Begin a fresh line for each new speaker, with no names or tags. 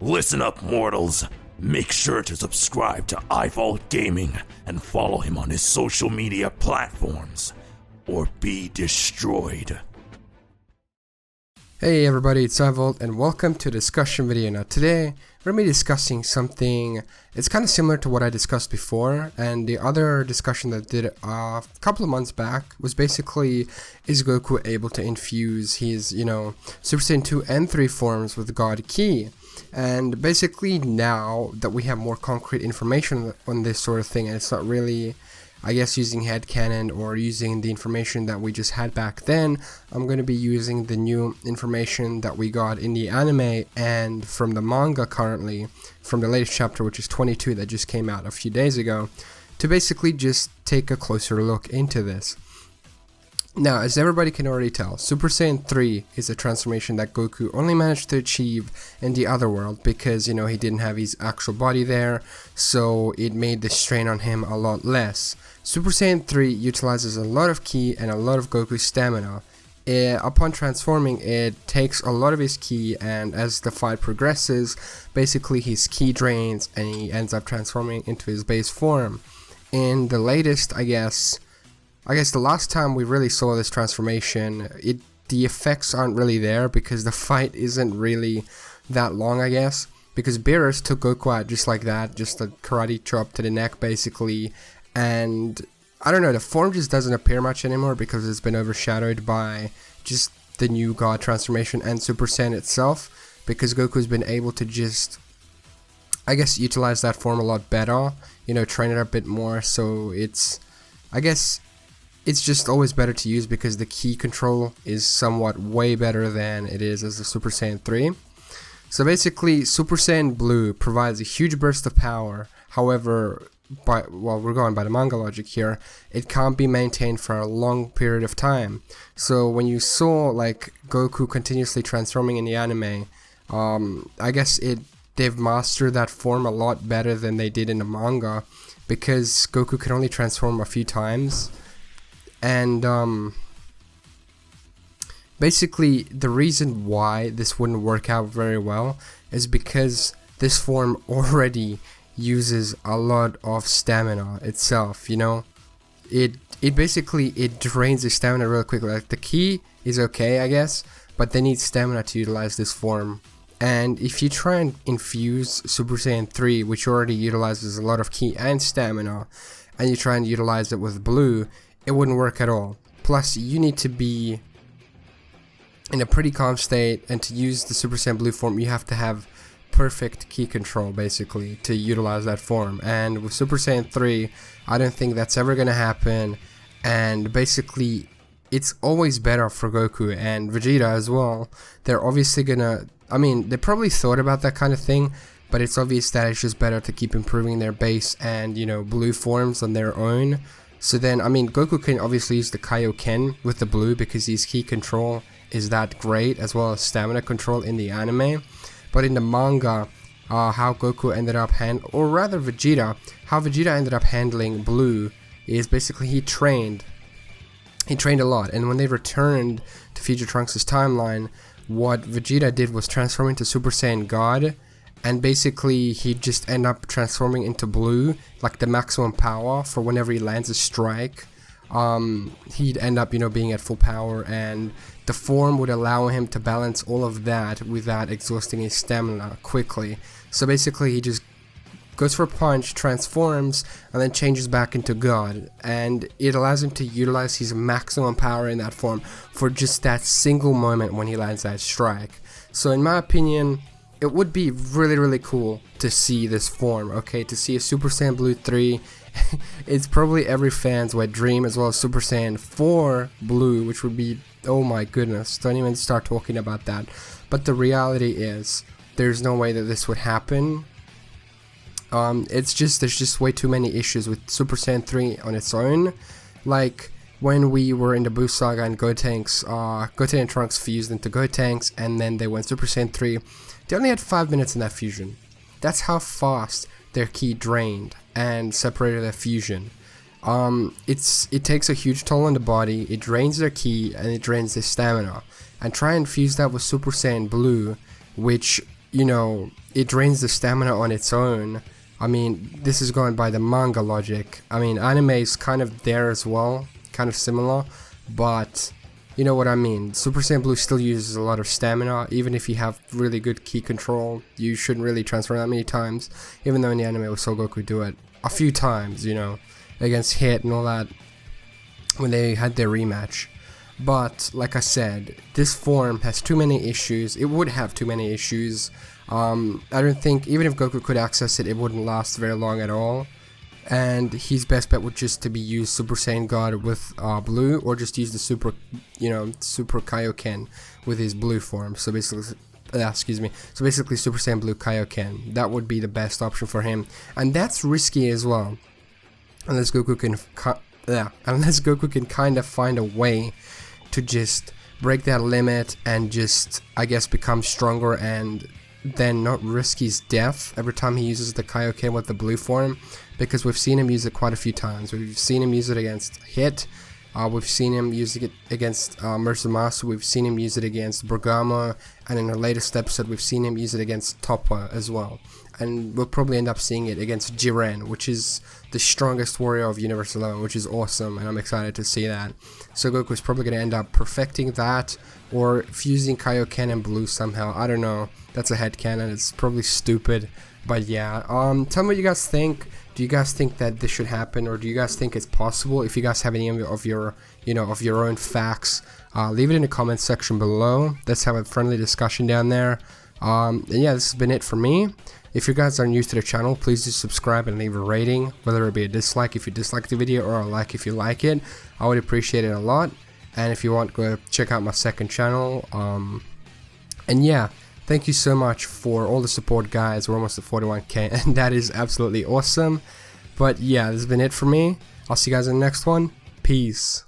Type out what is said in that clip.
Listen up, mortals. Make sure to subscribe to iVoltGaming and follow him on his social media platforms, or be destroyed.
Hey everybody, it's iVolt and welcome to a discussion video. Now today, we're going to be discussing something, it's kind of similar to what I discussed before, and the other discussion that I did a couple of months back was basically, is Goku able to infuse his, Super Saiyan 2 and 3 forms with God Ki? And basically now that we have more concrete information on this sort of thing, and it's not really, I guess, using headcanon or using the information that we just had back then, I'm going to be using the new information that we got in the anime and from the manga currently, from the latest chapter, which is 22 that just came out a few days ago, to basically just take a closer look into this. Now, as everybody can already tell, Super Saiyan 3 is a transformation that Goku only managed to achieve in the other world because, he didn't have his actual body there, so it made the strain on him a lot less. Super Saiyan 3 utilizes a lot of ki and a lot of Goku's stamina. Upon transforming, it takes a lot of his ki, and as the fight progresses, basically his ki drains and he ends up transforming into his base form. In the latest, I guess the last time we really saw this transformation, the effects aren't really there because the fight isn't really that long, I guess. Because Beerus took Goku out just like that, just a karate chop to the neck basically. And I don't know, the form just doesn't appear much anymore because it's been overshadowed by just the new God transformation and Super Saiyan itself. Because Goku's been able to just, I guess, utilize that form a lot better, train it a bit more. So it's just always better to use because the ki control is somewhat way better than it is as a Super Saiyan 3. So basically, Super Saiyan Blue provides a huge burst of power. However, we're going by the manga logic here, it can't be maintained for a long period of time. So when you saw like Goku continuously transforming in the anime, I guess they've mastered that form a lot better than they did in the manga because Goku could only transform a few times. And basically the reason why this wouldn't work out very well is because this form already uses a lot of stamina itself. It drains the stamina real quickly. Like the ki is okay, I guess, but they need stamina to utilize this form. And if you try and infuse Super Saiyan 3, which already utilizes a lot of ki and stamina, and you try and utilize it with Blue, it wouldn't work at all. Plus, you need to be in a pretty calm state, and to use the Super Saiyan Blue form, you have to have perfect ki control, basically, to utilize that form. And with Super Saiyan 3, I don't think that's ever going to happen, and basically, it's always better for Goku and Vegeta as well. They're obviously gonna, they probably thought about that kind of thing, but it's obvious that it's just better to keep improving their base and, blue forms on their own. So then, Goku can obviously use the Kaioken with the blue because his ki control is that great, as well as stamina control in the anime. But in the manga, how Goku ended up how Vegeta ended up handling Blue is basically he trained a lot. And when they returned to Future Trunks' timeline, what Vegeta did was transform into Super Saiyan God. And basically, he'd just end up transforming into Blue, like the maximum power for whenever he lands a strike. He'd end up, being at full power, and the form would allow him to balance all of that without exhausting his stamina quickly. So basically, he just goes for a punch, transforms, and then changes back into God. And it allows him to utilize his maximum power in that form for just that single moment when he lands that strike. So in my opinion, it would be really, really cool to see this form, okay? To see a Super Saiyan Blue 3. It's probably every fan's wet dream, as well as Super Saiyan 4 Blue, which would be, oh my goodness, don't even start talking about that. But the reality is, there's no way that this would happen. There's just way too many issues with Super Saiyan 3 on its own. Like, when we were in the Buu Saga and Goten and Trunks fused into Gotenks, and then they went Super Saiyan 3, they only had 5 minutes in that fusion. That's how fast their ki drained and separated their fusion. It takes a huge toll on the body, it drains their ki, and it drains their stamina. And try and fuse that with Super Saiyan Blue, which you know, it drains the stamina on its own. I mean, this is going by the manga logic. I mean, anime is kind of there as well, kind of similar, but you know what I mean. Super Saiyan Blue still uses a lot of stamina. Even if you have really good ki control, you shouldn't really transfer that many times, even though in the anime we saw Goku do it a few times, you know, against Hit and all that when they had their rematch. But like I said, this form has too many issues. It would have too many issues. I don't think, even if Goku could access it, it wouldn't last very long at all. And his best bet would just to be use Super Saiyan God with blue, or just use the Super Kaioken with his blue form. So basically, So basically, Super Saiyan Blue Kaioken. That would be the best option for him, and that's risky as well. Unless Goku can kind of find a way to just break that limit and just, I guess, become stronger and then not risk his death every time he uses the Kaioken with the blue form, because we've seen him use it quite a few times. We've seen him use it against Hit, we've seen him using it against Master, we've seen him use it against Bergamo, and in the latest episode we've seen him use it against Toppa as well. And we'll probably end up seeing it against Jiren, which is the strongest warrior of Universe 11, which is awesome, and I'm excited to see that. So Goku's probably going to end up perfecting that, or fusing Kaioken and Blue somehow. I don't know. That's a headcanon. It's probably stupid, but yeah. Tell me what you guys think. Do you guys think that this should happen, or do you guys think it's possible? If you guys have any of your, of your own facts, leave it in the comments section below. Let's have a friendly discussion down there. And yeah, this has been it for me. If you guys are new to the channel, please do subscribe and leave a rating, whether it be a dislike if you dislike the video or a like if you like it. I would appreciate it a lot. And if you want, go check out my second channel. And yeah, thank you so much for all the support, guys. We're almost at 41k, and that is absolutely awesome. But yeah, this has been it for me. I'll see you guys in the next one. Peace.